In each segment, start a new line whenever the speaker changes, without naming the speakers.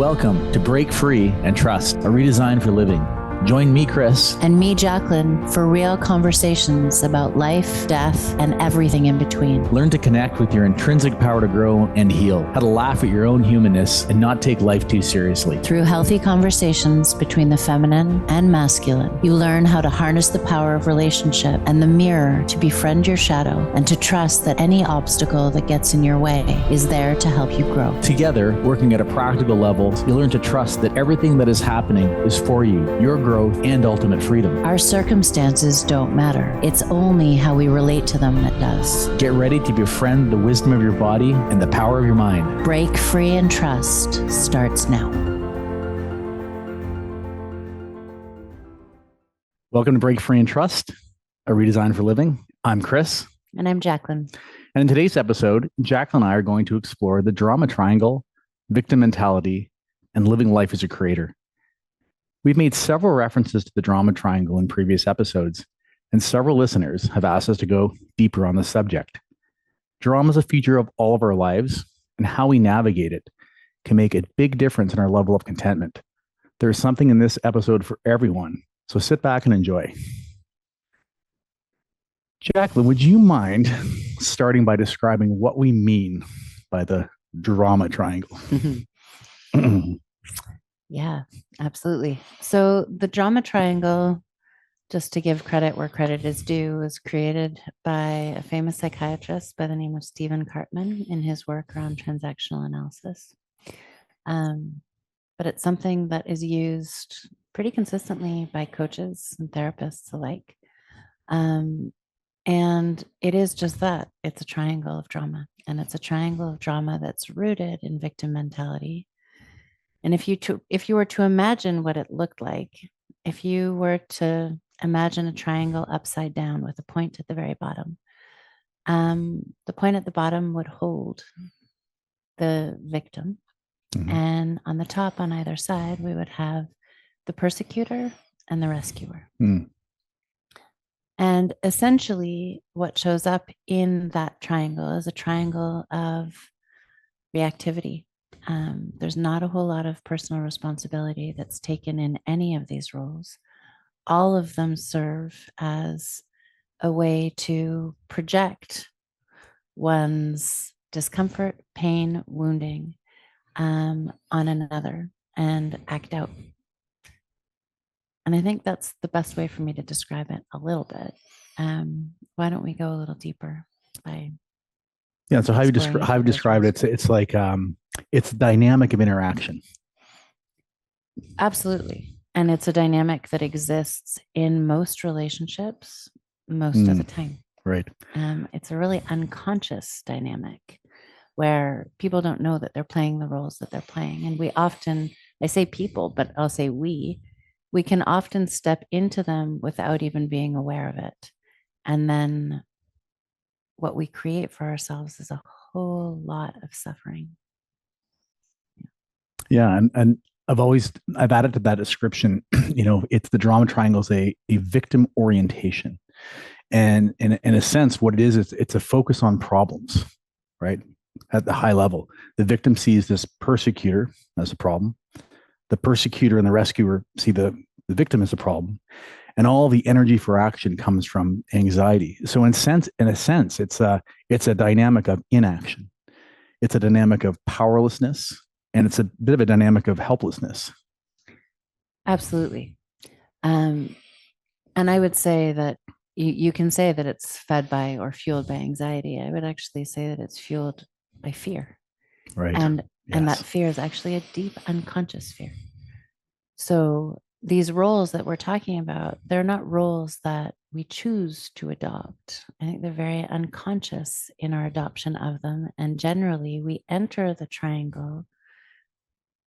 Welcome to Break Free and Trust, a redesign for living. Join me, Chris.
And me, Jacqueline, for real conversations about life, death, and everything in between.
Learn to connect with your intrinsic power to grow and heal, how to laugh at your own humanness and not take life too seriously.
Through healthy conversations between the feminine and masculine, you learn how to harness the power of relationship and the mirror to befriend your shadow and to trust that any obstacle that gets in your way is there to help you grow.
Together, working at a practical level, you'll learn to trust that everything that is happening is for you, your growth, and ultimate freedom.
Our circumstances don't matter. It's only how we relate to them that does.
Get ready to befriend the wisdom of your body and the power of your mind.
Break Free and Trust starts now.
Welcome to Break Free and Trust, a redesign for living. I'm Chris.
And I'm Jacqueline.
And in today's episode, Jacqueline and I are going to explore the drama triangle, victim mentality, and living life as a creator. We've made several references to the drama triangle in previous episodes, and several listeners have asked us to go deeper on the subject. Drama is a feature of all of our lives, and how we navigate it can make a big difference in our level of contentment. There's something in this episode for everyone, so sit back and enjoy. Jacqueline, would you mind starting by describing what we mean by the drama triangle?
Yeah, absolutely. So the drama triangle, just to give credit where credit is due, was created by a famous psychiatrist by the name of Stephen Cartman in his work around transactional analysis. But it's something that is used pretty consistently by coaches and therapists alike. And it is just that. It's a triangle of drama. And it's a triangle of drama that's rooted in victim mentality. And if you were to imagine what it looked like, if you were to imagine a triangle upside down with a point at the very bottom, the point at the bottom would hold the victim. Mm-hmm. And on the top, on either side, we would have the persecutor and the rescuer. Mm. And essentially, what shows up in that triangle is a triangle of reactivity. There's not a whole lot of personal responsibility that's taken in any of these roles. All of them serve as a way to project one's discomfort, pain, wounding on another and act out. And I think that's the best way for me to describe it a little bit. Why don't we go a little deeper by...
Yeah. So how you described it, it's like it's a dynamic of interaction.
Absolutely. And it's a dynamic that exists in most relationships most of the time.
Right.
It's a really unconscious dynamic where people don't know that they're playing the roles that they're playing. And we often, I say people, but I'll say we can often step into them without even being aware of it. And then what we create for ourselves is a whole lot of suffering.
Yeah. And I've added to that description, it's the drama triangle is a victim orientation. And in a sense, what it is, it's a focus on problems, right? At the high level, the victim sees this persecutor as a problem. The persecutor and the rescuer see the victim as a problem. And all the energy for action comes from anxiety. So in a sense, it's a dynamic of inaction. It's a dynamic of powerlessness, and it's a bit of a dynamic of helplessness.
Absolutely. And I would say that you can say that it's fed by or fueled by anxiety. I would actually say that it's fueled by fear.
Right.
And that fear is actually a deep unconscious fear. So these roles that we're talking about, they're not roles that we choose to adopt. I think they're very unconscious in our adoption of them. And generally, we enter the triangle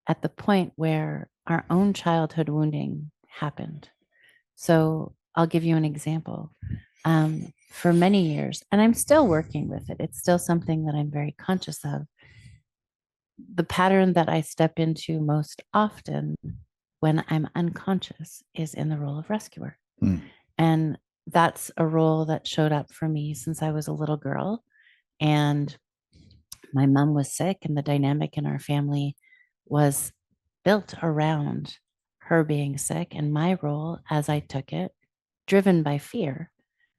at the point where our own childhood wounding happened. So I'll give you an example. For many years, and I'm still working with it, it's still something that I'm very conscious of. The pattern that I step into most often when I'm unconscious is in the role of rescuer. And that's a role that showed up for me since I was a little girl. And my mom was sick, and the dynamic in our family was built around her being sick. And my role, as I took it, driven by fear,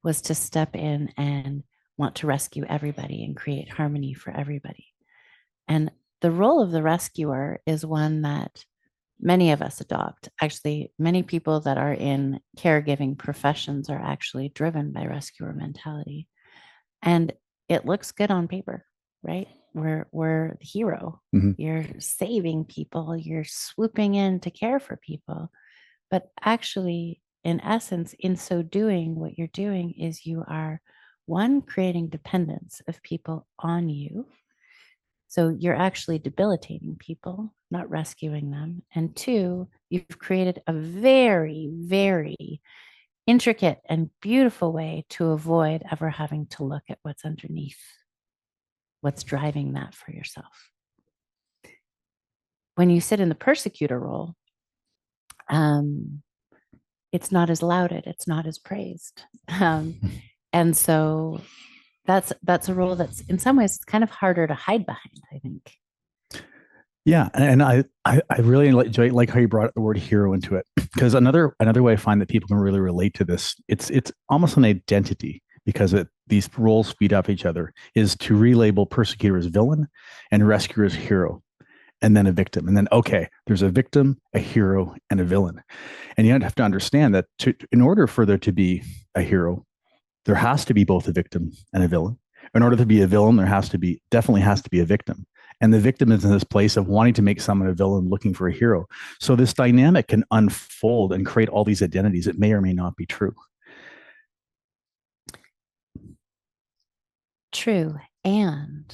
was to step in and want to rescue everybody and create harmony for everybody. And the role of the rescuer is one that many of us adopt. Actually, many people that are in caregiving professions are actually driven by rescuer mentality. And it looks good on paper, right? We're the hero.
Mm-hmm.
You're saving people, you're swooping in to care for people. But actually, in essence, in so doing, what you're doing is you are, one, creating dependence of people on you. So you're actually debilitating people, not rescuing them. And two, you've created a very, very intricate and beautiful way to avoid ever having to look at what's underneath, what's driving that for yourself. When you sit in the persecutor role, it's not as lauded, it's not as praised. And so that's a role that's in some ways it's kind of harder to hide behind, I think.
Yeah, and I really like how you brought the word hero into it, because another way I find that people can really relate to this, it's almost an identity, because these roles feed off each other, is to relabel persecutor as villain and rescuer as hero, and then a victim, and then okay, there's a victim, a hero, and a villain, and you have to understand that in order for there to be a hero, there has to be both a victim and a villain. In order to be a villain, there definitely has to be a victim. And the victim is in this place of wanting to make someone a villain, looking for a hero. So this dynamic can unfold and create all these identities. It may or may not be true.
True. And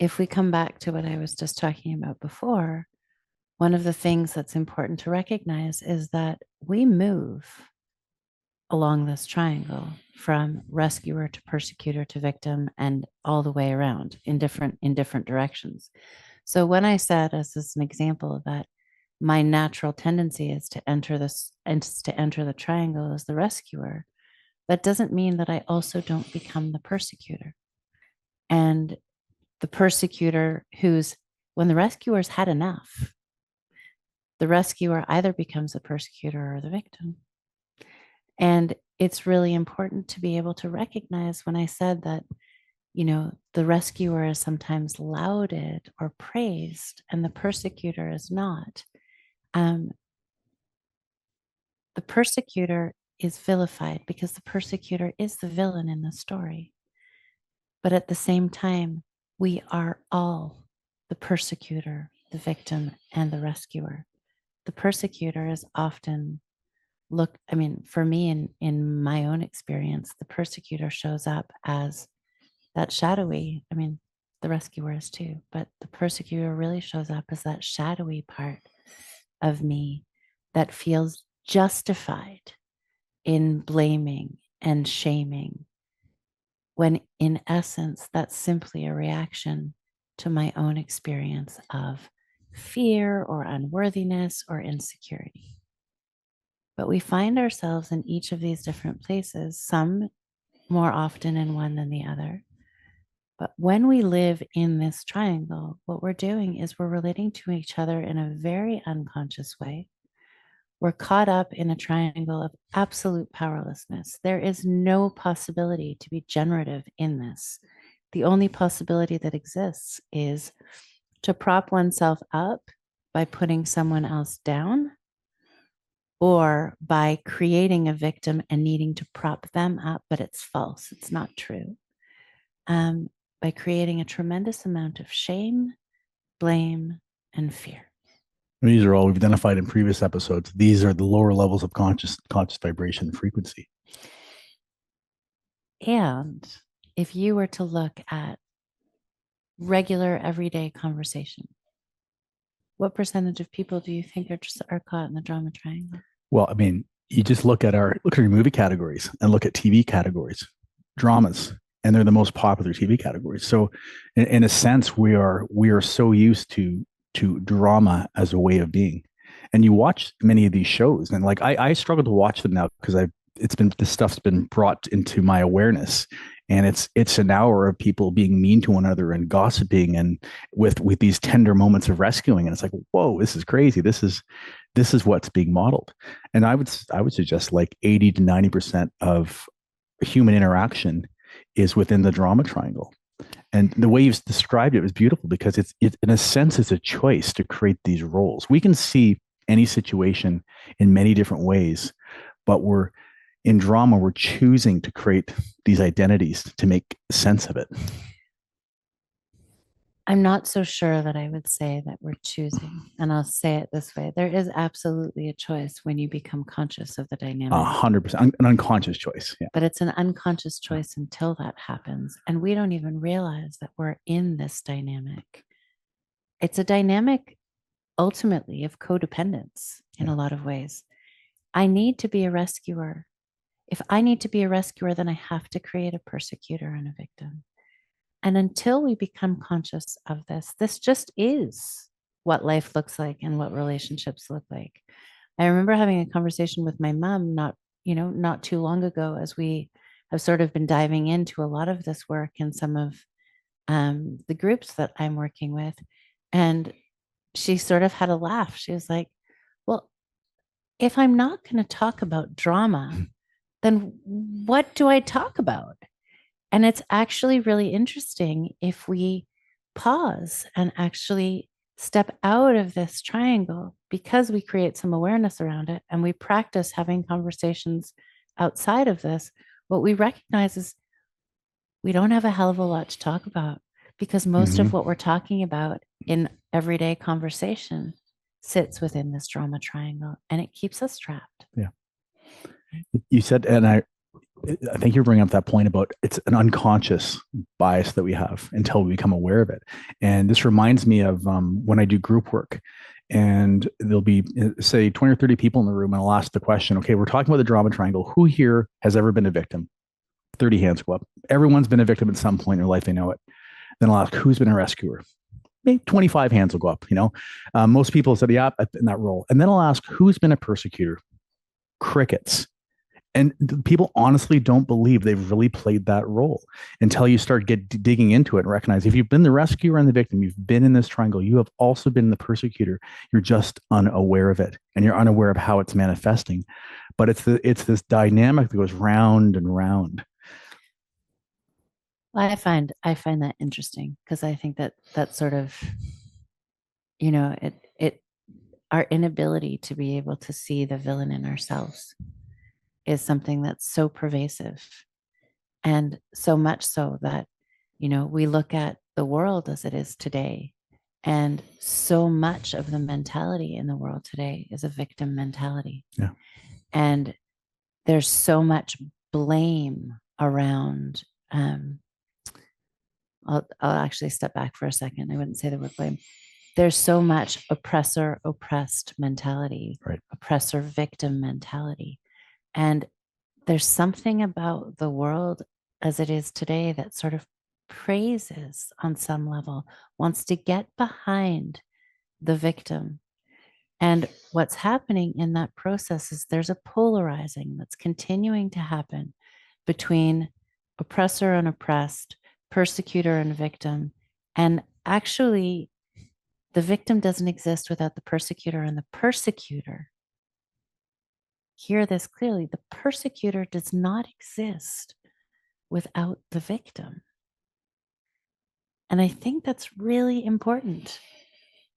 if we come back to what I was just talking about before, one of the things that's important to recognize is that we move along this triangle from rescuer to persecutor to victim and all the way around in different directions. So when I said, as an example of that, my natural tendency is to enter the triangle as the rescuer, that doesn't mean that I also don't become the persecutor. And the persecutor when the rescuer's had enough, the rescuer either becomes the persecutor or the victim. And it's really important to be able to recognize when I said that, the rescuer is sometimes lauded or praised and the persecutor is not. The persecutor is vilified because the persecutor is the villain in the story. But at the same time, we are all the persecutor, the victim, and the rescuer. The persecutor is often for me, in my own experience, the persecutor shows up as that shadowy, the rescuer is too, but the persecutor really shows up as that shadowy part of me that feels justified in blaming and shaming, when in essence, that's simply a reaction to my own experience of fear or unworthiness or insecurity. But we find ourselves in each of these different places, some more often in one than the other. But when we live in this triangle, what we're doing is we're relating to each other in a very unconscious way. We're caught up in a triangle of absolute powerlessness. There is no possibility to be generative in this. The only possibility that exists is to prop oneself up by putting someone else down, or by creating a victim and needing to prop them up, but it's false, it's not true. By creating a tremendous amount of shame, blame, and fear.
These are all we've identified in previous episodes. These are the lower levels of conscious vibration and frequency.
And if you were to look at regular everyday conversation, what percentage of people do you think are caught in the drama triangle?
Well, you just look at your movie categories and look at TV categories, dramas, and they're the most popular TV categories. So, in a sense, we are so used to drama as a way of being. And you watch many of these shows, and like I struggle to watch them now because this stuff's been brought into my awareness, and it's an hour of people being mean to one another and gossiping and with these tender moments of rescuing. And it's like, whoa, this is crazy. This is what's being modeled. And I would suggest like 80 to 90% of human interaction is within the drama triangle. And the way you've described it was beautiful, because it's in a sense, it's a choice to create these roles. We can see any situation in many different ways, but we're in drama, we're choosing to create these identities to make sense of it.
I'm not so sure that I would say that we're choosing. And I'll say it this way: there is absolutely a choice when you become conscious of the dynamic.
100%, an unconscious choice. Yeah.
But it's an unconscious choice until that happens. And we don't even realize that we're in this dynamic. It's a dynamic ultimately of codependence in
Yeah.
a lot of ways. I need to be a rescuer. If I need to be a rescuer, then I have to create a persecutor and a victim. And until we become conscious of this, this just is what life looks like and what relationships look like. I remember having a conversation with my mom not too long ago, as we have sort of been diving into a lot of this work in some of the groups that I'm working with. And she sort of had a laugh. She was like, well, if I'm not going to talk about drama, then what do I talk about? And it's actually really interesting if we pause and actually step out of this triangle, because we create some awareness around it and we practice having conversations outside of this. What we recognize is we don't have a hell of a lot to talk about, because most
Mm-hmm.
of what we're talking about in everyday conversation sits within this drama triangle, and it keeps us trapped.
Yeah. You said, and I think you're bringing up that point about it's an unconscious bias that we have until we become aware of it. And this reminds me of when I do group work, and there'll be, say, 20 or 30 people in the room, and I'll ask the question, okay, we're talking about the drama triangle. Who here has ever been a victim? 30 hands go up. Everyone's been a victim at some point in their life. They know it. Then I'll ask, who's been a rescuer? Maybe 25 hands will go up. Most people said, yeah, in that role. And then I'll ask, who's been a persecutor? Crickets. And people honestly don't believe they've really played that role until you start digging into it and recognize, if you've been the rescuer and the victim, you've been in this triangle, you have also been the persecutor. You're just unaware of it, and you're unaware of how it's manifesting. But it's this dynamic that goes round and round.
I find that interesting, because I think that sort of, it our inability to be able to see the villain in ourselves is something that's so pervasive, and so much so that we look at the world as it is today, and so much of the mentality in the world today is a victim mentality.
Yeah.
And there's so much blame around. I'll actually step back for a second. I wouldn't say the word blame. There's so much oppressor oppressed mentality,
Right.
oppressor victim mentality. And there's something about the world as it is today that sort of praises, on some level, wants to get behind the victim. And what's happening in that process is there's a polarizing that's continuing to happen between oppressor and oppressed, persecutor and victim. And actually, the victim doesn't exist without the persecutor, and the persecutor, hear this clearly, the persecutor does not exist without the victim. And I think that's really important.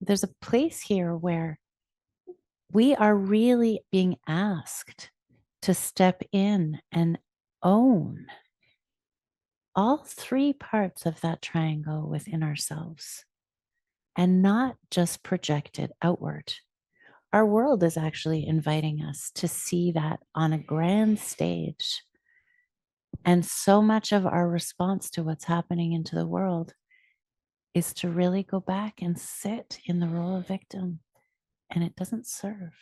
There's a place here where we are really being asked to step in and own all three parts of that triangle within ourselves, and not just project it outward. Our world is actually inviting us to see that on a grand stage. And so much of our response to what's happening into the world is to really go back and sit in the role of victim, and it doesn't serve.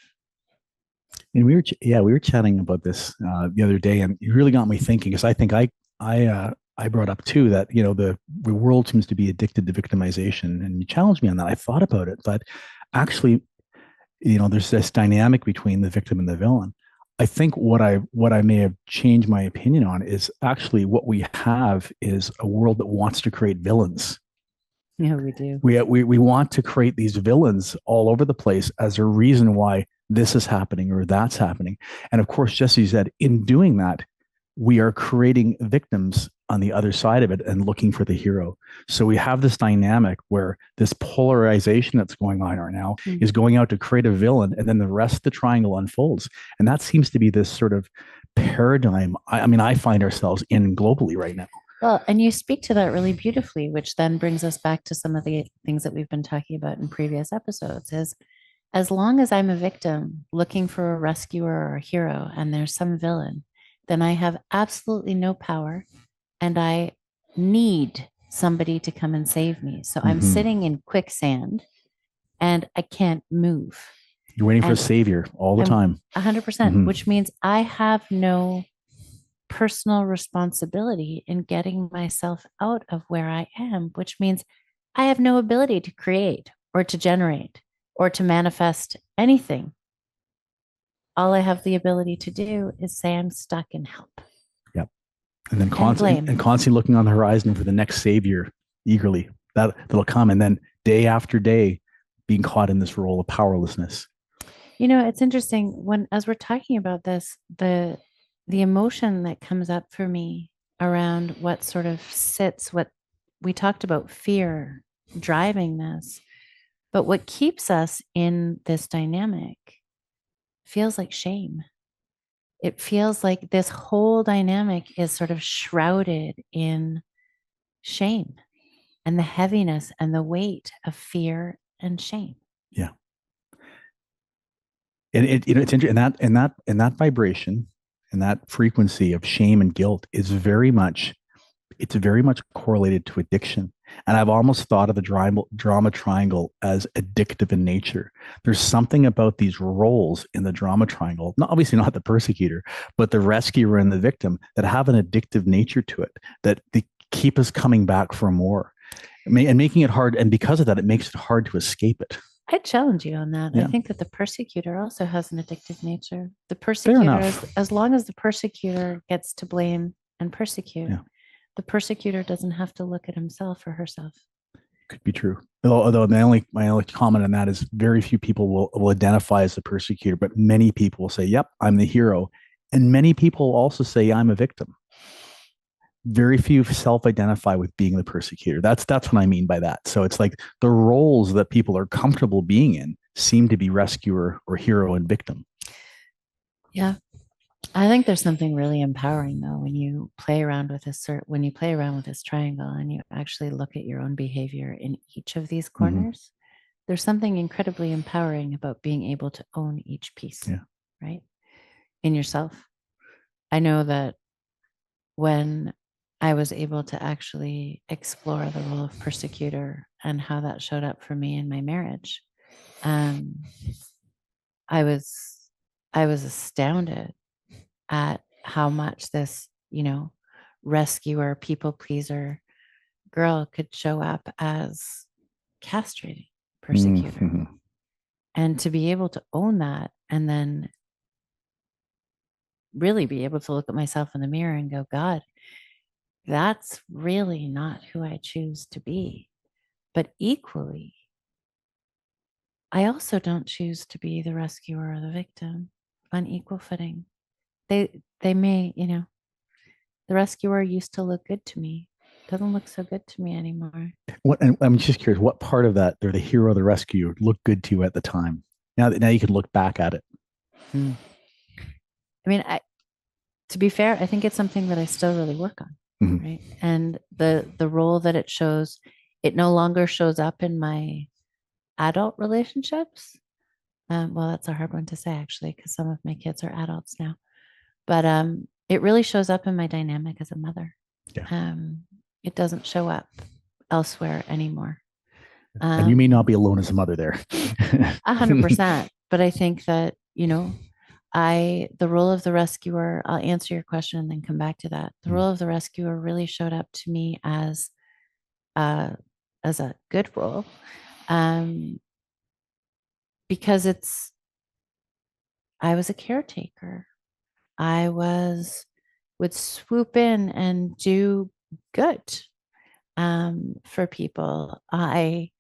And we were chatting about this the other day, and it really got me thinking, because I think I brought up too that the world seems to be addicted to victimization, and you challenged me on that. I thought about it, but actually, there's this dynamic between the victim and the villain. I think what I may have changed my opinion on is actually what we have is a world that wants to create villains.
Yeah, we do.
We want to create these villains all over the place as a reason why this is happening or that's happening. And of course, Jesse said, in doing that, we are creating victims on the other side of it and looking for the hero. So we have this dynamic where this polarization that's going on right now is
Mhm.
going out to create a villain, and then the rest of the triangle unfolds. And that seems to be this sort of paradigm. I mean, I find ourselves in globally right now.
Well, and you speak to that really beautifully, which then brings us back to some of the things that we've been talking about in previous episodes is as long as I'm a victim looking for a rescuer or a hero and there's some villain, then I have absolutely no power and I need somebody to come and save me. So I'm
Mm-hmm.
sitting in quicksand and I can't move.
You're waiting for a
And
savior all the
I'm
time.
100%,
Mm-hmm.
which means I have no personal responsibility in getting myself out of where I am, which means I have no ability to create or to generate or to manifest anything. All I have the ability to do is say I'm stuck and help
Yep. And then
and blame.
constantly looking on the horizon for the next savior eagerly. That'll come. And then day after day, being caught in this role of powerlessness.
You know, it's interesting when as we're talking about this, the emotion that comes up for me around what sort of sits what we talked about fear driving this, but what keeps us in this dynamic feels like shame. It feels like this whole dynamic is sort of shrouded in shame and the heaviness and the weight of fear and shame.
Yeah. And it's interesting. And that vibration and that frequency of shame and guilt is it's very much correlated to addiction. And I've almost thought of the drama triangle as addictive in nature. There's something about these roles in the drama triangle, not obviously not the persecutor, but the rescuer and the victim that have an addictive nature to it, that they keep us coming back for more and making it hard. And because of that, it makes it hard to escape it.
I challenge you on that. I
Yeah,
think that the persecutor also has an addictive nature. The
fair
persecutor,
enough.
as long as the persecutor gets to blame and persecute,
Yeah,
the persecutor doesn't have to look at himself or herself.
could be true. Although my only comment on that is very few people will identify as the persecutor, but many people will say, "Yep, I'm the hero," and many people also say, "I'm a victim." Very few self-identify with being the persecutor. That's what I mean by that. So it's like the roles that people are comfortable being in seem to be rescuer or hero and victim.
Yeah. I think there's something really empowering though when you play around with when you play around with this triangle and you actually look at your own behavior in each of these
Mm-hmm.
corners. There's something incredibly empowering about being able to own each piece,
Yeah.
right? In yourself. I know that when I was able to actually explore the role of persecutor and how that showed up for me in my marriage, um, I was I was astounded at how much this, rescuer, people pleaser girl could show up as castrating persecutor.
Mm-hmm.
And to be able to own that and then really be able to look at myself in the mirror and go, God, that's really not who I choose to be. But equally, I also don't choose to be the rescuer or the victim on equal footing. They may, the rescuer used to look good to me. Doesn't look so good to me anymore.
And I'm just curious, what part of that they're the hero, the rescuer, looked good to you at the time? Now you can look back at it.
Hmm. I mean, to be fair, I think it's something that I still really work on,
Mm-hmm.
right? And the role that it shows, it no longer shows up in my adult relationships. Well, that's a hard one to say actually, because some of my kids are adults now. But it really shows up in my dynamic as a mother.
Yeah.
Um, it doesn't show up elsewhere anymore.
And you may not
Um,
be alone as a mother there.
100%. But I think that, the role of the rescuer, I'll answer your question and then come back to that. The role of the rescuer really showed up to me uh, as a good role, um, because I was a caretaker. I would swoop in and do good for people. I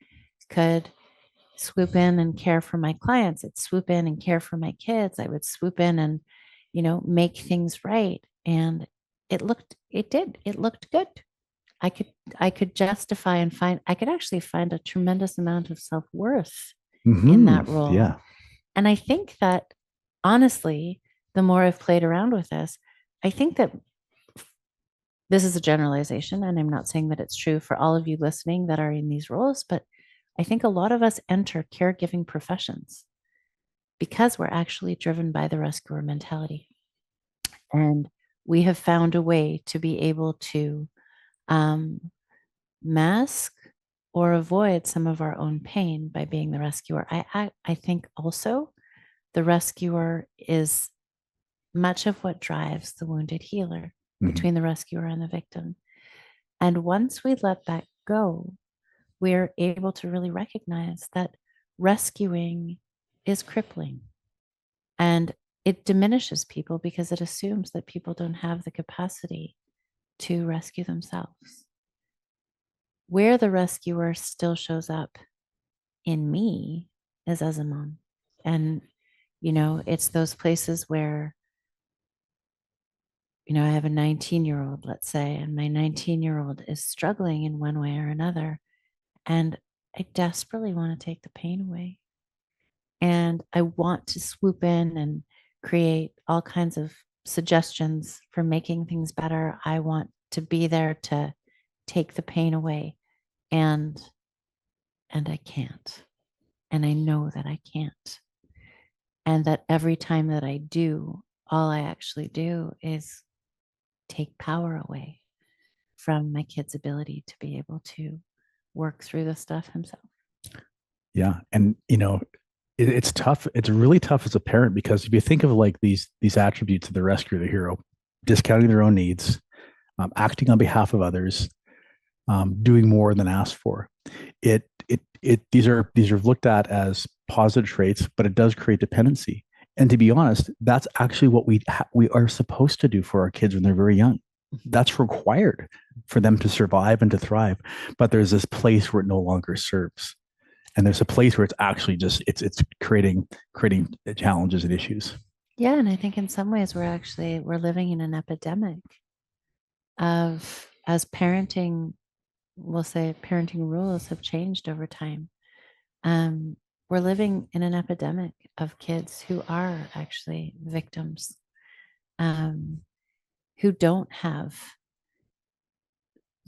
could swoop in and care for my clients. I'd swoop in and care for my kids. I would swoop in and, make things right. And it looked good. I could, I could justify and I could actually find a tremendous amount of self-worth in that role.
Yeah.
And I think that honestly, the more I've played around with this, I think that this is a generalization, and I'm not saying that it's true for all of you listening that are in these roles, but I think a lot of us enter caregiving professions because we're actually driven by the rescuer mentality. And we have found a way to be able to um, mask or avoid some of our own pain by being the rescuer. I think also the rescuer is much of what drives the wounded healer between the rescuer and the victim. And once we let that go, we're able to really recognize that rescuing is crippling and it diminishes people because it assumes that people don't have the capacity to rescue themselves. Where the rescuer still shows up in me is as a mom. And, it's those places where, I have a 19-year-old, let's say, and my 19-year-old is struggling in one way or another. And I desperately want to take the pain away. And I want to swoop in and create all kinds of suggestions for making things better. I want to be there to take the pain away. And I can't. And I know that I can't. And that every time that I do, all I actually do is take power away from my kid's ability to be able to work through the stuff himself.
Yeah. And, it's tough. It's really tough as a parent because if you think of like these attributes of the rescuer, the hero, discounting their own needs, acting on behalf of others, doing more than asked for, these are looked at as positive traits, but it does create dependency. And to be honest, that's actually what we are supposed to do for our kids when they're very young. That's required for them to survive and to thrive. But there's this place where it no longer serves, and there's a place where it's actually just it's creating challenges and issues.
Yeah, and I think in some ways we're living in an epidemic of as parenting, we'll say parenting rules have changed over time. Um, we're living in an epidemic of kids who are actually victims, um, who don't have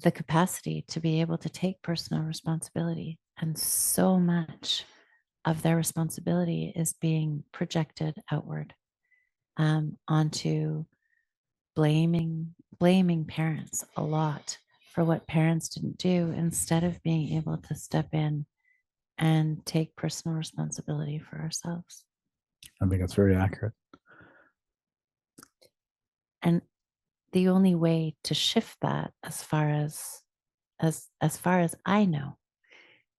the capacity to be able to take personal responsibility. And so much of their responsibility is being projected outward onto blaming parents a lot for what parents didn't do instead of being able to step in and take personal responsibility for ourselves.
I think that's very accurate.
And the only way to shift that as far as I know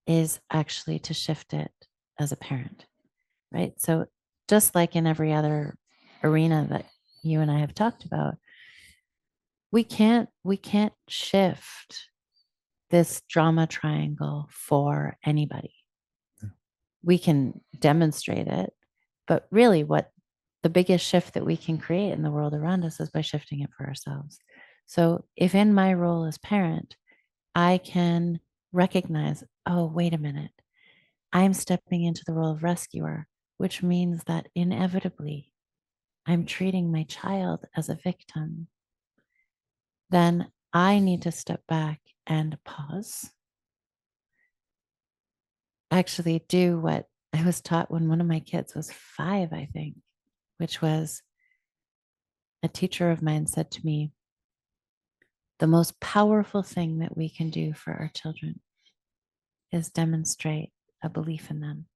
is actually to shift it as a parent, right? So just like in every other arena that you and I have talked about, we can't shift this drama triangle for anybody. We can demonstrate it, but really what the biggest shift that we can create in the world around us is by shifting it for ourselves. So if in my role as parent, I can recognize, oh, wait a minute, I'm stepping into the role of rescuer, which means that inevitably I'm treating my child as a victim, then I need to step back and pause, actually do what I was taught when one of my kids was 5, I think, which was a teacher of mine said to me, the most powerful thing that we can do for our children is demonstrate a belief in them,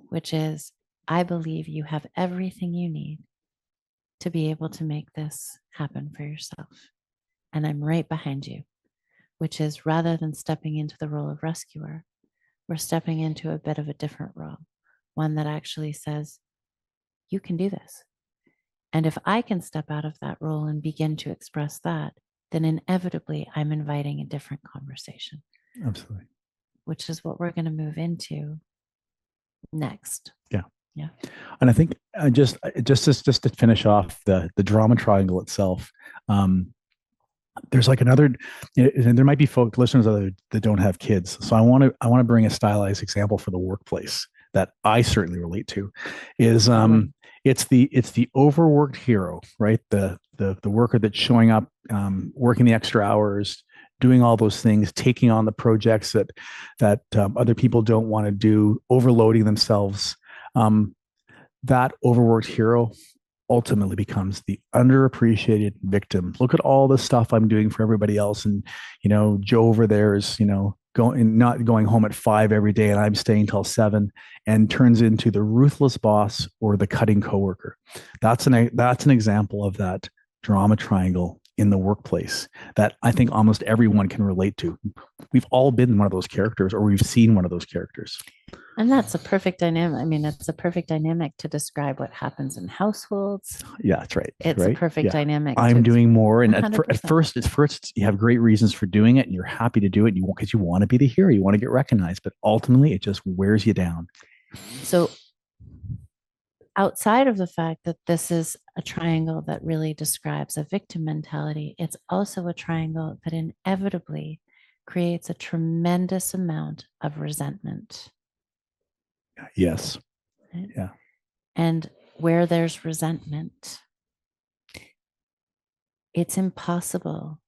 which is, I believe you have everything you need to be able to make this happen for yourself. And I'm right behind you, which is rather than stepping into the role of rescuer, we're stepping into a bit of a different role, one that actually says, you can do this. And if I can step out of that role and begin to express that, then inevitably I'm inviting a different conversation.
Absolutely.
Which is what we're going to move into next.
Yeah.
Yeah.
And I think just to finish off the drama triangle itself, there's like another, and there might be folk listeners that don't have kids. So I want to bring a stylized example for the workplace that I certainly relate to is it's the overworked hero, right? The worker that's showing up, working the extra hours, doing all those things, taking on the projects that other people don't want to do, overloading themselves. That overworked hero ultimately becomes the underappreciated victim. Look at all the stuff I'm doing for everybody else. And, Joe over there is, not going home at 5 every day and I'm staying till 7, and turns into the ruthless boss or the cutting coworker. That's an example of that drama triangle in the workplace that I think almost everyone can relate to. We've all been one of those characters, or we've seen one of those characters.
And that's a perfect dynamic. I mean, it's a perfect dynamic to describe what happens in households.
Yeah, that's right.
It's a perfect dynamic.
I'm doing more. And at first, you have great reasons for doing it and you're happy to do it. Because you want to be the hero, you want to get recognized, but ultimately it just wears you down.
So outside of the fact that this is a triangle that really describes a victim mentality, it's also a triangle that inevitably creates a tremendous amount of resentment.
Yes.
Right?
Yeah.
And where there's resentment, it's impossible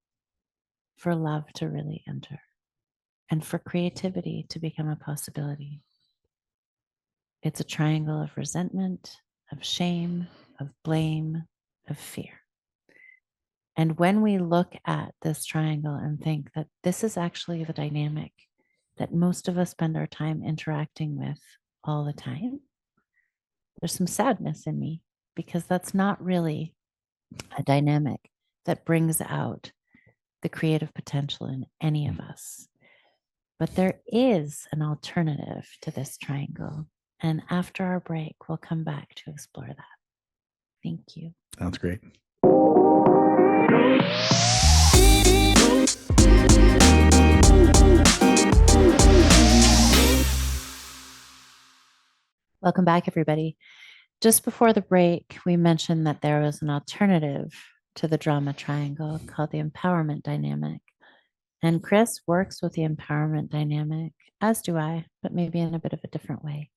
for love to really enter and for creativity to become a possibility. It's a triangle of resentment, of shame, of blame, of fear. And when we look at this triangle and think that this is actually the dynamic that most of us spend our time interacting with all the time, there's some sadness in me because that's not really a dynamic that brings out the creative potential in any of us. But there is an alternative to this triangle. And after our break, we'll come back to explore that. Thank you.
Sounds great.
Welcome back, everybody. Just before the break, we mentioned that there was an alternative to the drama triangle called the empowerment dynamic. And Chris works with the empowerment dynamic, as do I, but maybe in a bit of a different way,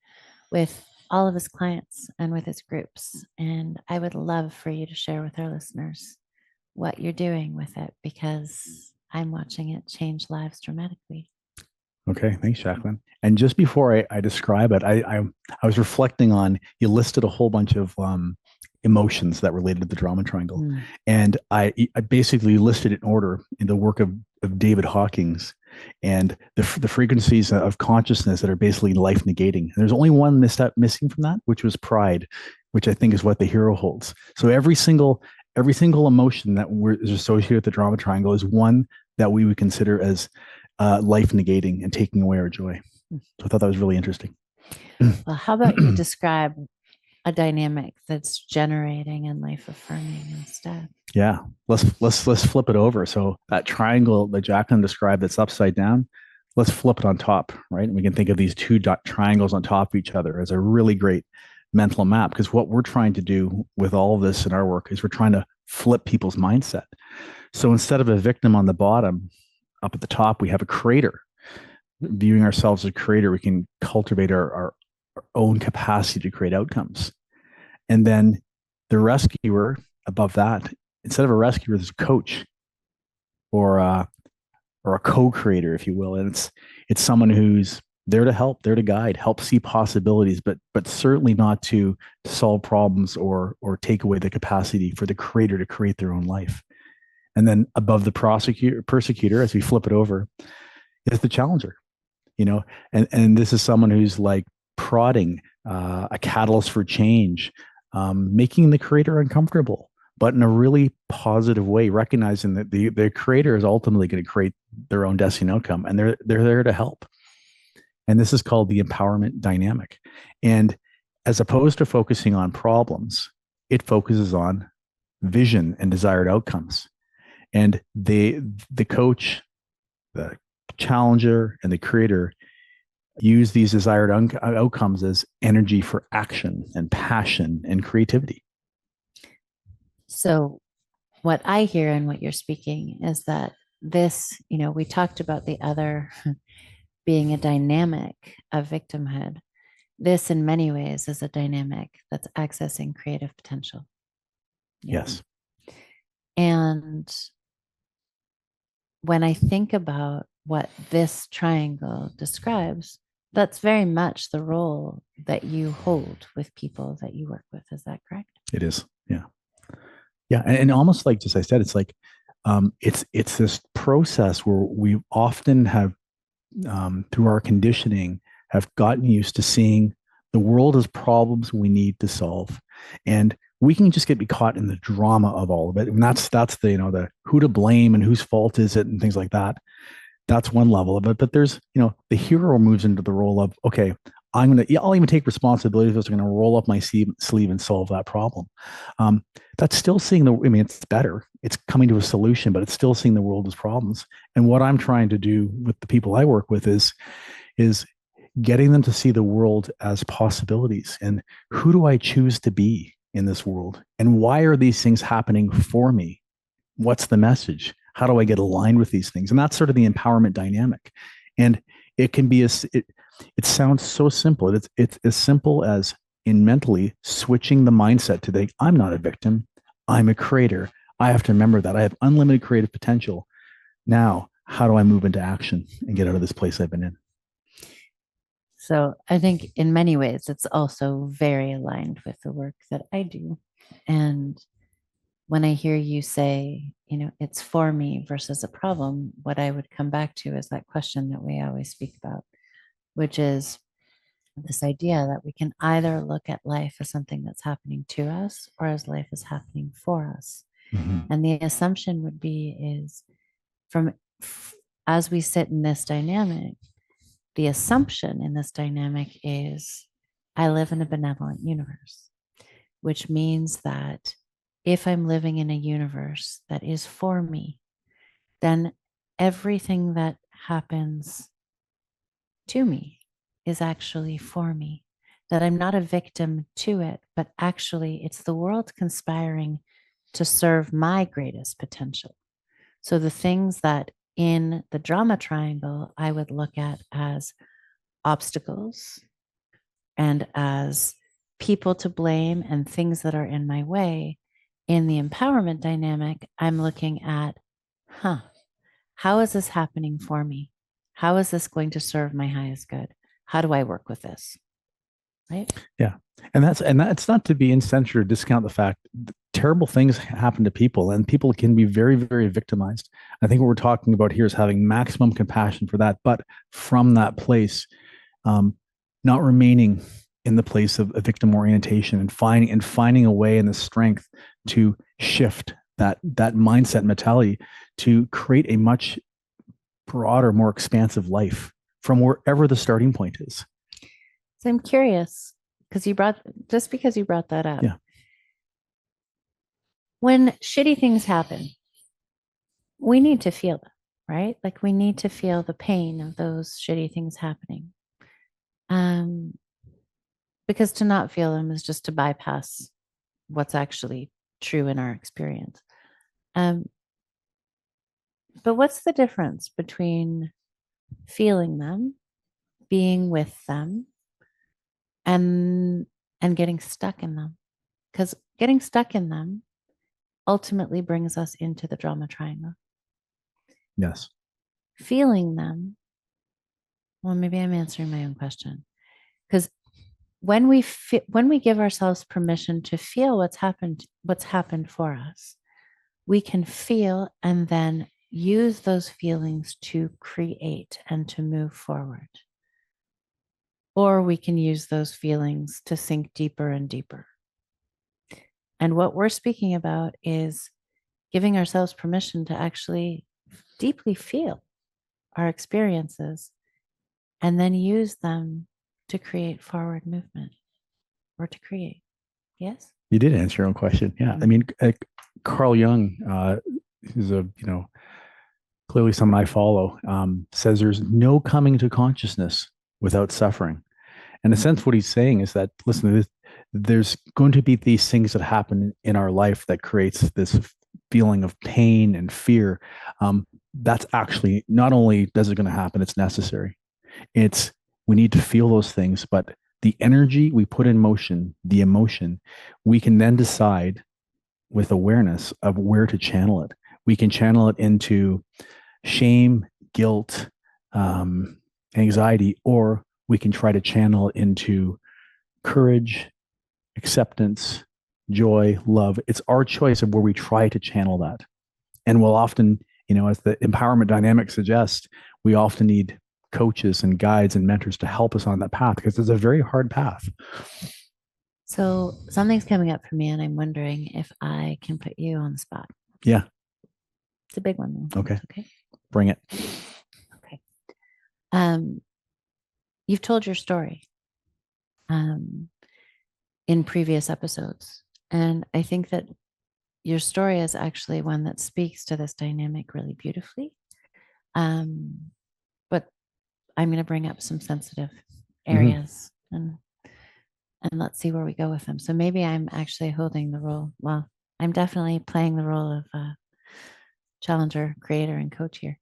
with all of his clients and with his groups. And I would love for you to share with our listeners what you're doing with it, because I'm watching it change lives dramatically.
Okay, thanks, Jacqueline. And just before I describe it, I was reflecting on, you listed a whole bunch of emotions that related to the drama triangle, and I basically listed it in order in the work of David Hawkins and the frequencies of consciousness that are basically life negating. And there's only one missing from that, which was pride, which I think is what the hero holds. So every single emotion that is associated with the drama triangle is one that we would consider as life negating and taking away our joy. So I thought that was really interesting.
Well, how about you describe a dynamic that's generating and life affirming instead?
Yeah, let's flip it over. So that triangle that Jacqueline described that's upside down, let's flip it on top, right? And we can think of these two triangles on top of each other as a really great mental map, because what we're trying to do with all of this in our work is we're trying to flip people's mindset. So instead of a victim on the bottom, up at the top, we have a creator. Viewing ourselves as a creator, we can cultivate our own capacity to create outcomes. And then the rescuer above that, instead of a rescuer, there's a coach or a co-creator, if you will. And it's someone who's there to help, there to guide, help see possibilities, but certainly not to solve problems or take away the capacity for the creator to create their own life. And then above the persecutor, as we flip it over, is the challenger, and this is someone who's like prodding, a catalyst for change, making the creator uncomfortable, but in a really positive way, recognizing that the creator is ultimately going to create their own destiny outcome, and they're there to help. And this is called the empowerment dynamic. And as opposed to focusing on problems, it focuses on vision and desired outcomes. And the coach, the challenger, and the creator use these desired outcomes as energy for action and passion and creativity.
So, what I hear and what you're speaking is that this, we talked about the other being a dynamic of victimhood. This, in many ways, is a dynamic that's accessing creative potential.
Yes.
And when I think about what this triangle describes, that's very much the role that you hold with people that you work with. Is that correct?
It is. Yeah. Yeah. And almost like just I said, it's like it's this process where we often have through our conditioning have gotten used to seeing the world as problems we need to solve. And we can just be caught in the drama of all of it. And that's the, the who to blame and whose fault is it and things like that. That's one level of it. But there's, the hero moves into the role of, okay, I'll even take responsibility for this. I'm going to roll up my sleeve and solve that problem. That's still seeing it's better. It's coming to a solution, but it's still seeing the world as problems. And what I'm trying to do with the people I work with is getting them to see the world as possibilities. And who do I choose to be in this world? And why are these things happening for me? What's the message? How do I get aligned with these things? And that's sort of the empowerment dynamic. And it can be it sounds so simple. It's as simple as in mentally switching the mindset to think, I'm not a victim. I'm a creator. I have to remember that I have unlimited creative potential. Now, how do I move into action and get out of this place I've been in?
So I think in many ways, it's also very aligned with the work that I do. And when I hear you say, it's for me versus a problem, what I would come back to is that question that we always speak about, which is this idea that we can either look at life as something that's happening to us or as life is happening for us. Mm-hmm. And the assumption would be is as we sit in this dynamic, the assumption in this dynamic is I live in a benevolent universe, which means that if I'm living in a universe that is for me, then everything that happens to me is actually for me, that I'm not a victim to it, but actually it's the world conspiring to serve my greatest potential. So the things that in the drama triangle, I would look at as obstacles and as people to blame and things that are in my way, in the empowerment dynamic, I'm looking at, how is this happening for me? How is this going to serve my highest good? How do I work with this? Right?
Yeah. And that's not to be insensitive or discount the fact that terrible things happen to people and people can be very, very victimized. I think what we're talking about here is having maximum compassion for that, but from that place, not remaining in the place of a victim orientation and finding a way and the strength to shift that mindset mentality to create a much broader, more expansive life from wherever the starting point is.
So I'm curious because you brought that up.
Yeah.
When shitty things happen, we need to feel them, right? Like we need to feel the pain of those shitty things happening. Because to not feel them is just to bypass what's actually true in our experience. But what's the difference between feeling them, being with them, and getting stuck in them? Because getting stuck in them ultimately brings us into the drama triangle.
Yes.
Feeling them, well, maybe I'm answering my own question. Because when we give ourselves permission to feel what's happened for us, we can feel and then use those feelings to create and to move forward. Or we can use those feelings to sink deeper and deeper. And what we're speaking about is giving ourselves permission to actually deeply feel our experiences and then use them to create forward movement or to create. Yes?
You did answer your own question. Yeah. I mean, Carl Jung, who's a, clearly someone I follow, says there's no coming to consciousness without suffering. In a sense, what he's saying is that, listen, there's going to be these things that happen in our life that creates this feeling of pain and fear. That's actually not only does it going to happen, it's necessary. It's we need to feel those things, but the energy we put in motion, the emotion, we can then decide with awareness of where to channel it. We can channel it into shame, guilt, anxiety, or we can try to channel it into courage, acceptance, joy, love. It's our choice of where we try to channel that. And we'll often, as the empowerment dynamic suggests, we often need coaches and guides and mentors to help us on that path because it's a very hard path.
So something's coming up for me, and I'm wondering if I can put you on the spot.
Yeah.
It's a big one, though.
Okay.
Okay.
Bring it.
Okay. You've told your story in previous episodes, and I think that your story is actually one that speaks to this dynamic really beautifully. But I'm going to bring up some sensitive areas and let's see where we go with them. So maybe I'm actually holding the role. Well, I'm definitely playing the role of challenger, creator, and coach here.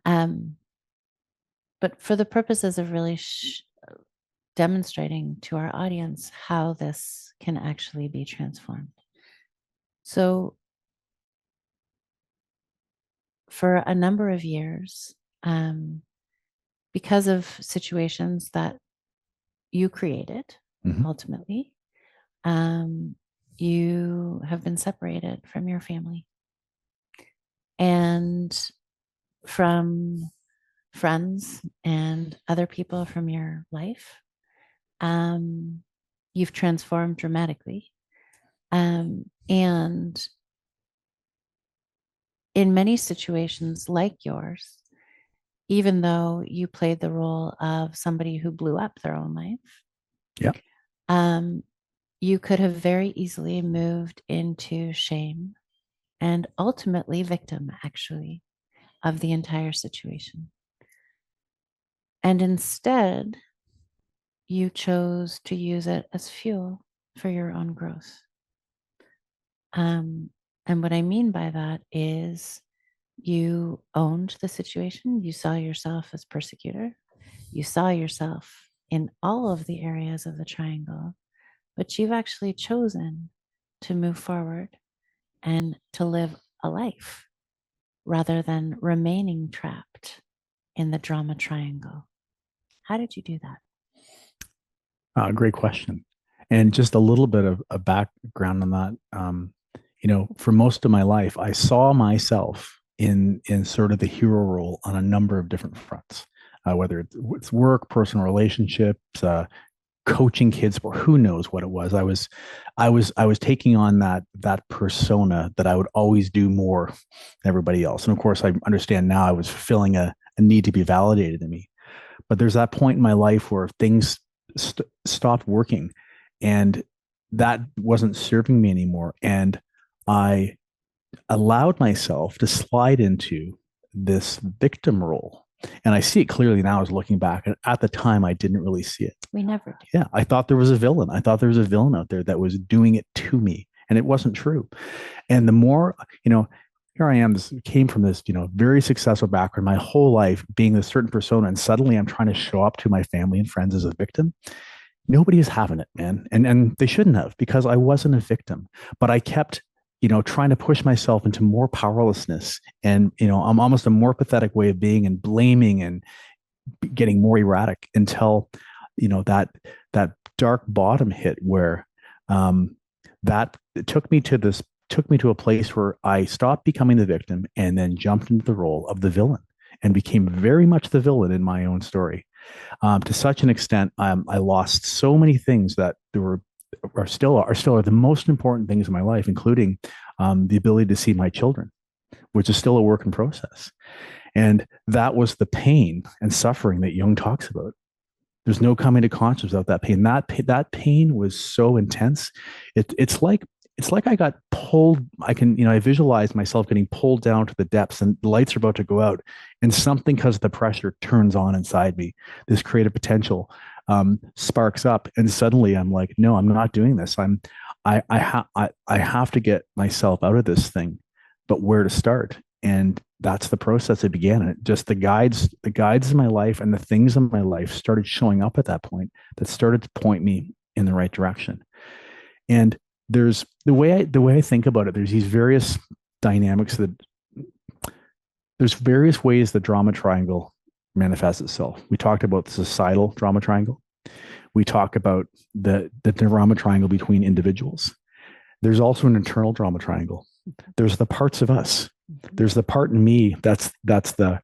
But for the purposes of really demonstrating to our audience how this can actually be transformed. So for a number of years, because of situations that you created, ultimately, you have been separated from your family and from friends and other people from your life. You've transformed dramatically. And in many situations like yours, even though you played the role of somebody who blew up their own life, you could have very easily moved into shame and ultimately victim, actually, of the entire situation. And instead, you chose to use it as fuel for your own growth. And what I mean by that is you owned the situation. You saw yourself as persecutor. You saw yourself in all of the areas of the triangle, but you've actually chosen to move forward and to live a life rather than remaining trapped in the drama triangle. How did you do that?
Great question. And just a little bit of a background on that. For most of my life, I saw myself in sort of the hero role on a number of different fronts, whether it's work, personal relationships, coaching kids, or who knows what it was. I was taking on that persona that I would always do more than everybody else. And of course, I understand now I was fulfilling a need to be validated in me. But there's that point in my life where things stopped working, and that wasn't serving me anymore. And I allowed myself to slide into this victim role. And I see it clearly now as looking back. And at the time, I didn't really see it.
We never did.
Yeah, I thought there was a villain. I thought there was a villain out there that was doing it to me. And it wasn't true. And the more, here I am, came from this, very successful background, my whole life being a certain persona. And suddenly I'm trying to show up to my family and friends as a victim. Nobody is having it, man. And they shouldn't have, because I wasn't a victim. But I kept trying to push myself into more powerlessness. And, I'm almost a more pathetic way of being, and blaming and getting more erratic until, that dark bottom hit where that took me to a place where I stopped becoming the victim and then jumped into the role of the villain and became very much the villain in my own story. To such an extent, I lost so many things that are still the most important things in my life, including the ability to see my children, which is still a work in process. And that was the pain and suffering that Jung talks about. There's no coming to consciousness without that pain. That pain was so intense. It's like I got pulled. I can, I visualize myself getting pulled down to the depths, and the lights are about to go out, and something, because of the pressure, turns on inside me. This creative potential sparks up, and suddenly I'm like, no, I'm not doing this. I have to get myself out of this thing, but where to start? And that's the process that began. And it just the guides in my life and the things in my life started showing up at that point, that started to point me in the right direction. And there's the way I think about it, there's these various dynamics that there's various ways the drama triangle manifests itself. We talked about the societal drama triangle. We talk about the drama triangle between individuals. There's also an internal drama triangle. There's the parts of us. There's the part in me that's the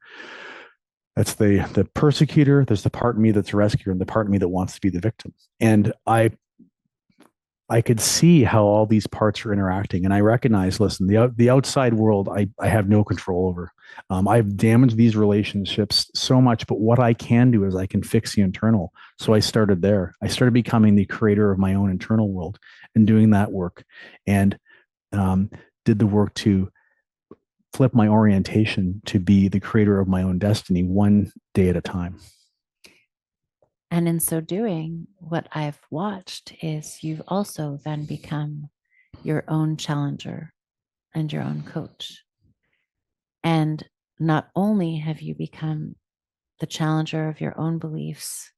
persecutor. There's the part in me that's a rescuer, and the part in me that wants to be the victim. And I could see how all these parts are interacting, and I recognize, listen, the outside world, I have no control over. I've damaged these relationships so much, but what I can do is I can fix the internal. So I started there. I started becoming the creator of my own internal world and doing that work, and did the work to flip my orientation to be the creator of my own destiny, one day at a time.
And in so doing, what I've watched is you've also then become your own challenger and your own coach. And not only have you become the challenger of your own beliefs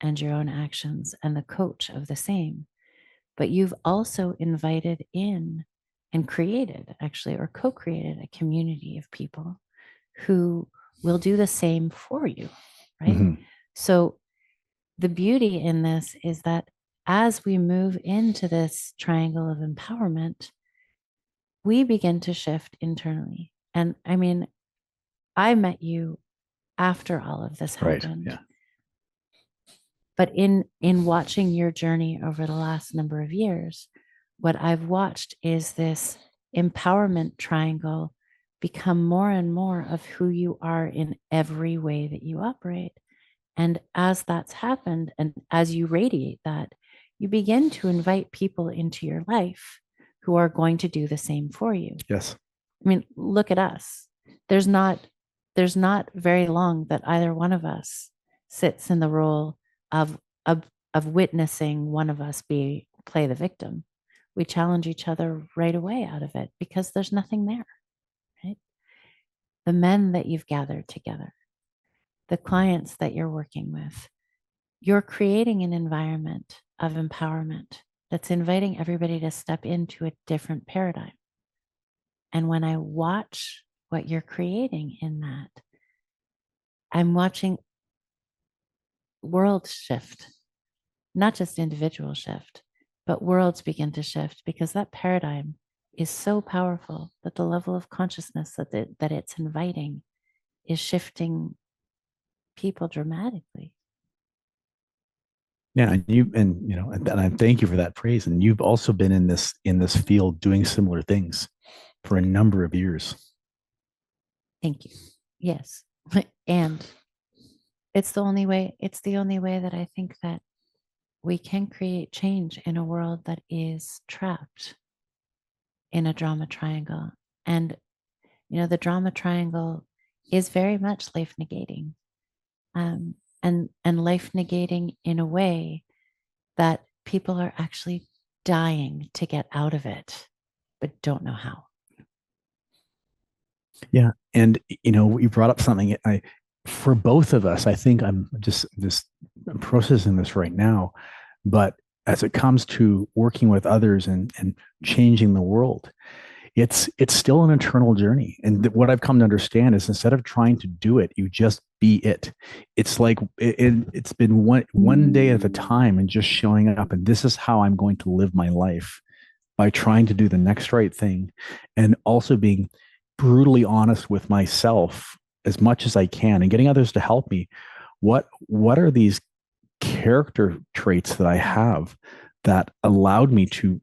and your own actions and the coach of the same, but you've also invited in and created, actually, or co-created a community of people who will do the same for you, right?
Mm-hmm.
So the beauty in this is that as we move into this triangle of empowerment, we begin to shift internally. And I mean, I met you after all of this
Right.
happened.
Yeah.
But in watching your journey over the last number of years, what I've watched is this empowerment triangle become more and more of who you are in every way that you operate. And as that's happened, and as you radiate that, you begin to invite people into your life who are going to do the same for you.
Yes.
I mean, look at us. There's not very long that either one of us sits in the role of witnessing one of us play the victim. We challenge each other right away out of it because there's nothing there, right? The men that you've gathered together, the clients that you're working with, you're creating an environment of empowerment that's inviting everybody to step into a different paradigm. And when I watch what you're creating in that, I'm watching worlds shift, not just individual shift, but worlds begin to shift because that paradigm is so powerful that the level of consciousness that it's inviting is shifting people dramatically.
Yeah, and I thank you for that praise. And you've also been in this field doing similar things for a number of years.
Thank you. Yes. And it's the only way that I think that we can create change in a world that is trapped in a drama triangle. And the drama triangle is very much life negating. And life negating in a way that people are actually dying to get out of it, but don't know how.
Yeah, and you brought up something. For both of us, I think I'm I'm processing this right now, but as it comes to working with others and changing the world, it's still an internal journey. And what I've come to understand is, instead of trying to do it, you just be it. It's like it's been one day at a time, and just showing up. And this is how I'm going to live my life, by trying to do the next right thing, and also being brutally honest with myself as much as I can, and getting others to help me. What are these character traits that I have that allowed me to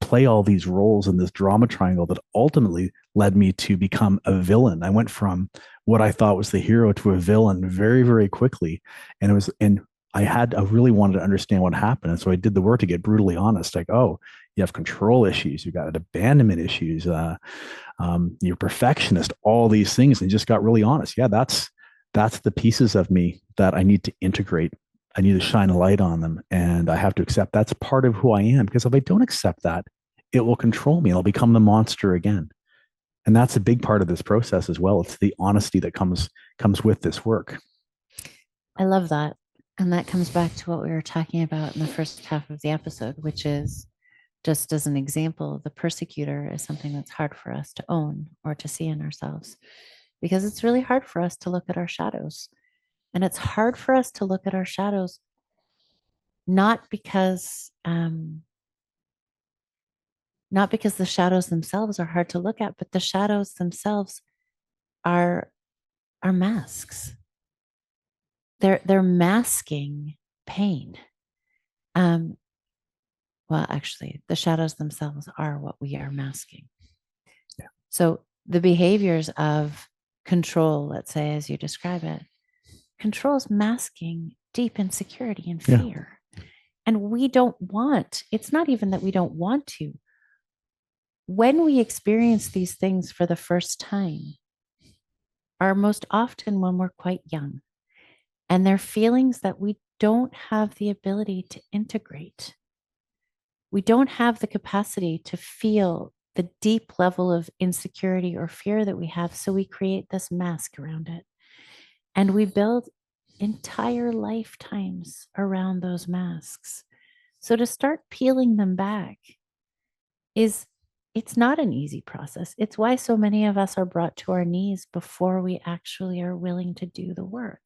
play all these roles in this drama triangle that ultimately led me to become a villain. I went from what I thought was the hero to a villain very, very quickly. And I really wanted to understand what happened. And so I did the work to get brutally honest, like, oh, you have control issues, you got abandonment issues, you're perfectionist, all these things, and just got really honest. Yeah, that's the pieces of me that I need to integrate. I need to shine a light on them, and I have to accept that's part of who I am. Because if I don't accept that, it will control me. I'll become the monster again, and that's a big part of this process as well. It's the honesty that comes with this work.
I love that. And that comes back to what we were talking about in the first half of the episode, which is just as an example, the persecutor is something that's hard for us to own or to see in ourselves because it's really hard for us to look at our shadows. And it's hard for us to look at our shadows, not because the shadows themselves are hard to look at, but the shadows themselves are masks. They're masking pain. Well, actually, the shadows themselves are what we are masking.
Yeah.
So the behaviors of control, let's say, as you describe it, control is masking deep insecurity and fear. Yeah. And we don't want, it's not even that we don't want to. When we experience these things for the first time, are most often when we're quite young. And they're feelings that we don't have the ability to integrate. We don't have the capacity to feel the deep level of insecurity or fear that we have. So we create this mask around it. And we build entire lifetimes around those masks. So to start peeling them back it's not an easy process. It's why so many of us are brought to our knees before we actually are willing to do the work.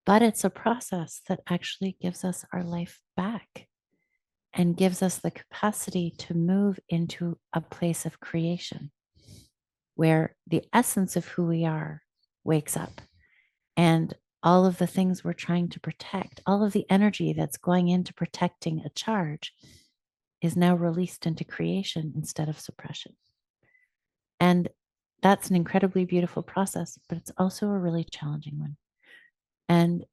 But it's a process that actually gives us our life back and gives us the capacity to move into a place of creation where the essence of who we are wakes up and all of the things we're trying to protect, all of the energy that's going into protecting a charge is now released into creation instead of suppression. And that's an incredibly beautiful process, but it's also a really challenging one. And,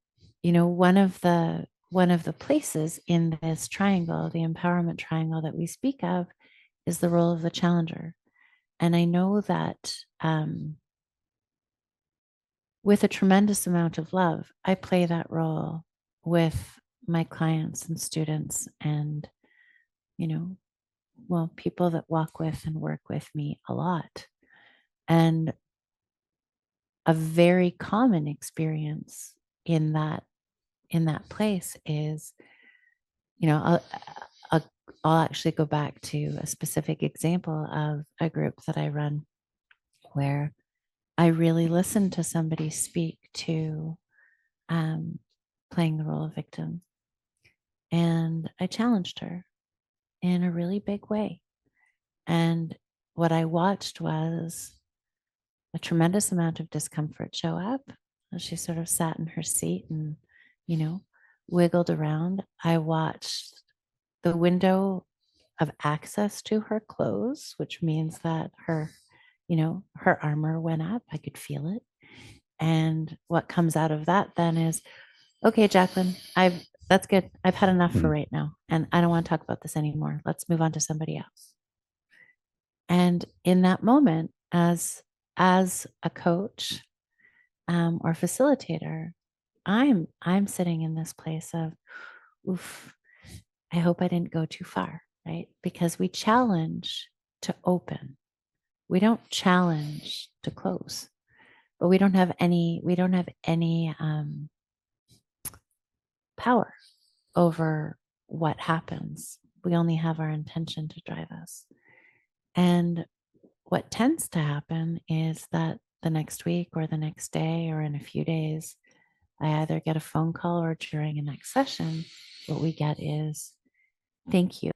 one of the places in this triangle, the empowerment triangle that we speak of, is the role of the challenger. And I know that with a tremendous amount of love, I play that role with my clients and students and, people that walk with and work with me a lot. And a very common experience in that place is, I'll, I'll actually go back to a specific example of a group that I run where I really listened to somebody speak to playing the role of victim. And I challenged her in a really big way. And what I watched was a tremendous amount of discomfort show up as she sort of sat in her seat and, wiggled around. I watched the window of access to her clothes, which means that her armor went up. I could feel it. And what comes out of that then is, okay, Jacqueline, that's good. I've had enough for right now. And I don't want to talk about this anymore. Let's move on to somebody else. And in that moment, as a coach or facilitator, I'm sitting in this place of, oof, I hope I didn't go too far, right? Because we challenge to open. We don't challenge to close, but we don't have any power over what happens. We only have our intention to drive us. And what tends to happen is that the next week or the next day or in a few days, I either get a phone call or during a next session, what we get is, thank you.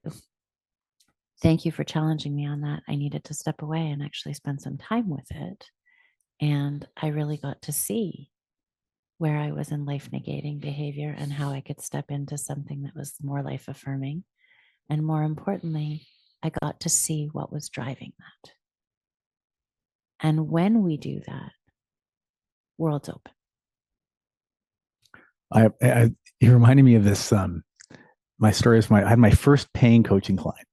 Thank you for challenging me on that. I needed to step away and actually spend some time with it. And I really got to see where I was in life negating behavior and how I could step into something that was more life affirming. And more importantly, I got to see what was driving that. And when we do that, worlds open.
You reminded me of this. My story is I had my first paying coaching client.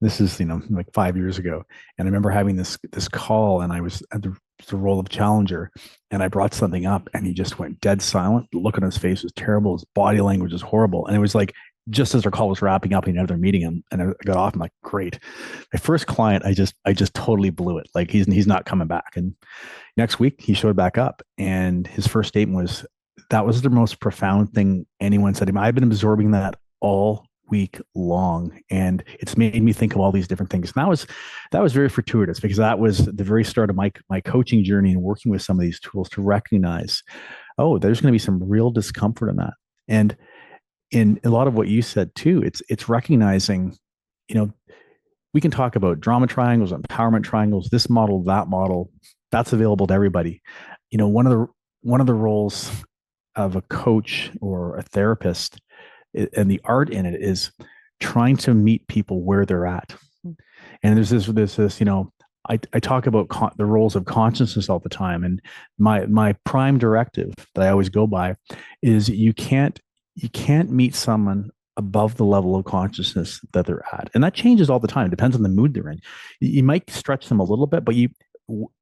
This is, like 5 years ago. And I remember having this call, and I was at the role of challenger, and I brought something up, and he just went dead silent. The look on his face was terrible. His body language was horrible. And it was like, just as our call was wrapping up, another meeting, and I got off. I'm like, great. My first client, I just totally blew it. Like he's not coming back. And next week he showed back up, and his first statement was, that was the most profound thing anyone said to me. I've been absorbing that all week long, and it's made me think of all these different things. And that was very fortuitous, because that was the very start of my coaching journey and working with some of these tools to recognize, oh, there's going to be some real discomfort in that. And in a lot of what you said too, it's recognizing, we can talk about drama triangles, empowerment triangles, this model, that model, that's available to everybody. One of the roles of a coach or a therapist, and the art in it, is trying to meet people where they're at. And there's this, I talk about the roles of consciousness all the time. And my prime directive that I always go by is you can't meet someone above the level of consciousness that they're at. And that changes all the time. It depends on the mood they're in. You might stretch them a little bit, but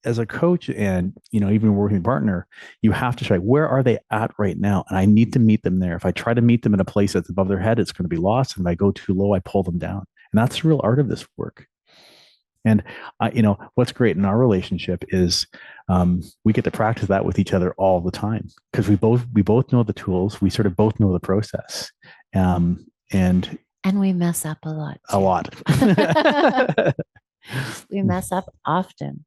as a coach, and even a working partner, you have to try, where are they at right now, and I need to meet them there. If I try to meet them in a place that's above their head, it's going to be lost, and if I go too low, I pull them down. And that's the real art of this work. And what's great in our relationship is we get to practice that with each other all the time, because we both know the tools, we sort of both know the process, and
we mess up a lot
a lot.
We mess up often.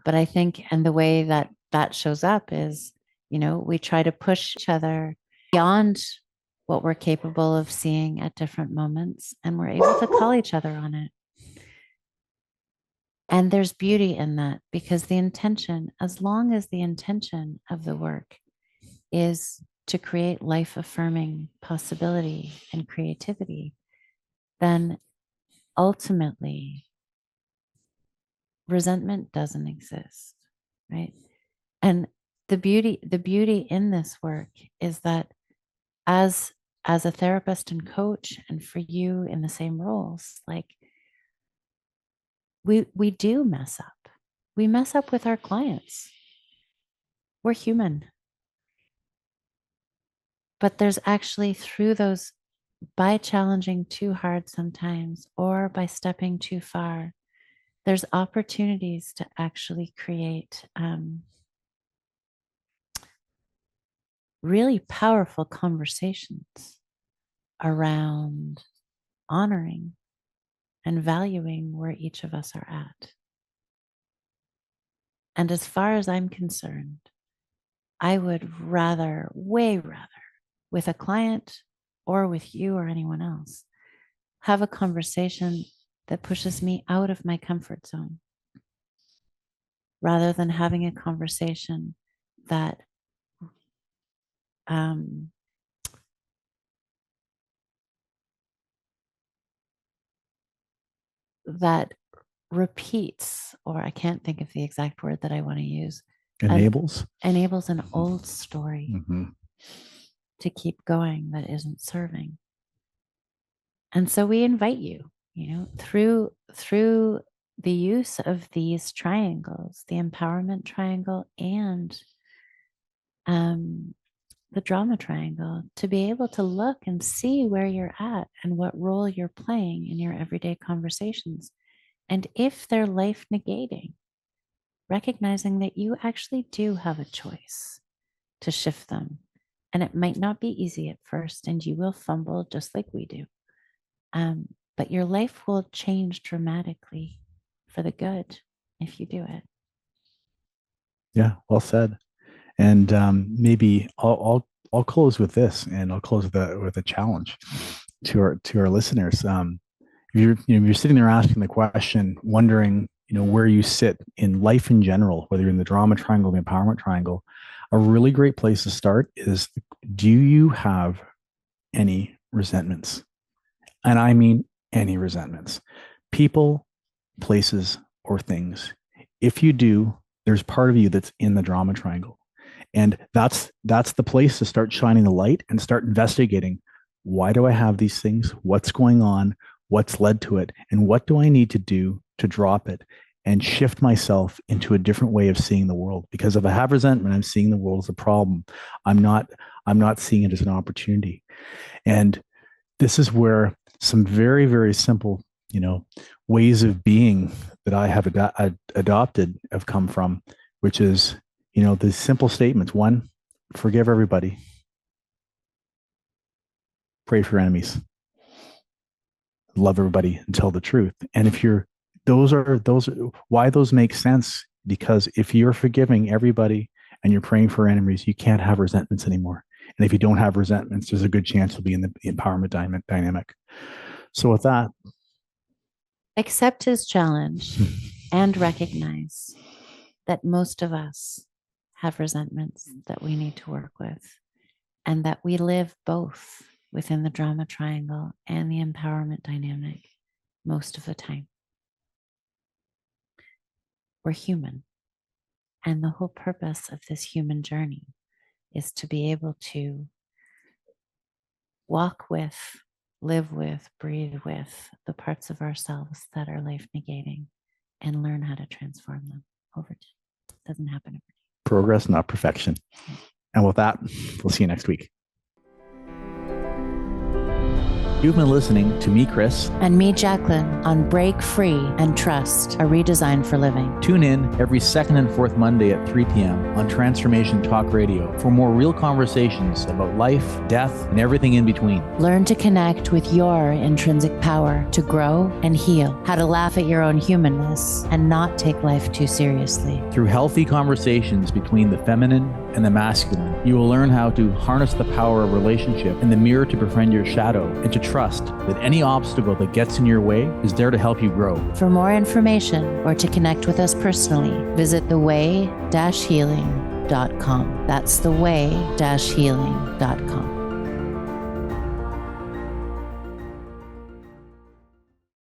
But I think, and the way that shows up is, we try to push each other beyond what we're capable of seeing at different moments, and we're able to call each other on it. And there's beauty in that, because the intention, as long as the intention of the work is to create life-affirming possibility and creativity, then ultimately resentment doesn't exist, right? And the beauty in this work is that as a therapist and coach, and for you in the same roles, like we do mess up. We mess up with our clients. We're human. But there's actually, through those, by challenging too hard sometimes, or by stepping too far, there's opportunities to actually create really powerful conversations around honoring and valuing where each of us are at. And as far as I'm concerned, I would way rather, with a client or with you or anyone else, have a conversation that pushes me out of my comfort zone, rather than having a conversation that that repeats, or I can't think of the exact word that I want to use.
Enables
an old story
mm-hmm.
to keep going that isn't serving. And so we invite you, through the use of these triangles, the empowerment triangle and the drama triangle, to be able to look and see where you're at and what role you're playing in your everyday conversations. And if they're life negating, recognizing that you actually do have a choice to shift them. And it might not be easy at first, and you will fumble just like we do. But your life will change dramatically for the good if you do it.
Yeah, well said. And maybe I'll close with this, and I'll close with a challenge to our listeners. You're sitting there asking the question, wondering, where you sit in life in general, whether you're in the drama triangle, the empowerment triangle. A really great place to start is, do you have any resentments? And I mean any resentments. People, places, or things. If you do, there's part of you that's in the drama triangle. And that's the place to start shining the light and start investigating, why do I have these things? What's going on? What's led to it? And what do I need to do to drop it and shift myself into a different way of seeing the world? Because if I have resentment, I'm seeing the world as a problem. I'm not seeing it as an opportunity. And this is where some very, very simple, ways of being that I have adopted have come from, which is, the simple statements. One, forgive everybody. Pray for your enemies. Love everybody and tell the truth. And if you're, those are why those make sense, because if you're forgiving everybody and you're praying for enemies, you can't have resentments anymore. And if you don't have resentments, there's a good chance you'll be in the empowerment dynamic. So with that,
accept his challenge and recognize that most of us have resentments that we need to work with, and that we live both within the drama triangle and the empowerment dynamic most of the time. We're human. And the whole purpose of this human journey is to be able to walk with, live with, breathe with the parts of ourselves that are life negating and learn how to transform them over time. It doesn't happen every day.
Progress, not perfection. And with that, we'll see you next week. You've been listening to me, Chris.
And me, Jacqueline, on Break Free and Trust, a redesign for living.
Tune in every second and fourth Monday at 3 p.m. on Transformation Talk Radio for more real conversations about life, death, and everything in between.
Learn to connect with your intrinsic power to grow and heal, how to laugh at your own humanness and not take life too seriously.
Through healthy conversations between the feminine and the masculine, you will learn how to harness the power of relationship and the mirror to befriend your shadow, and to trust that any obstacle that gets in your way is there to help you grow.
For more information or to connect with us personally, visit theway-healing.com. That's theway-healing.com.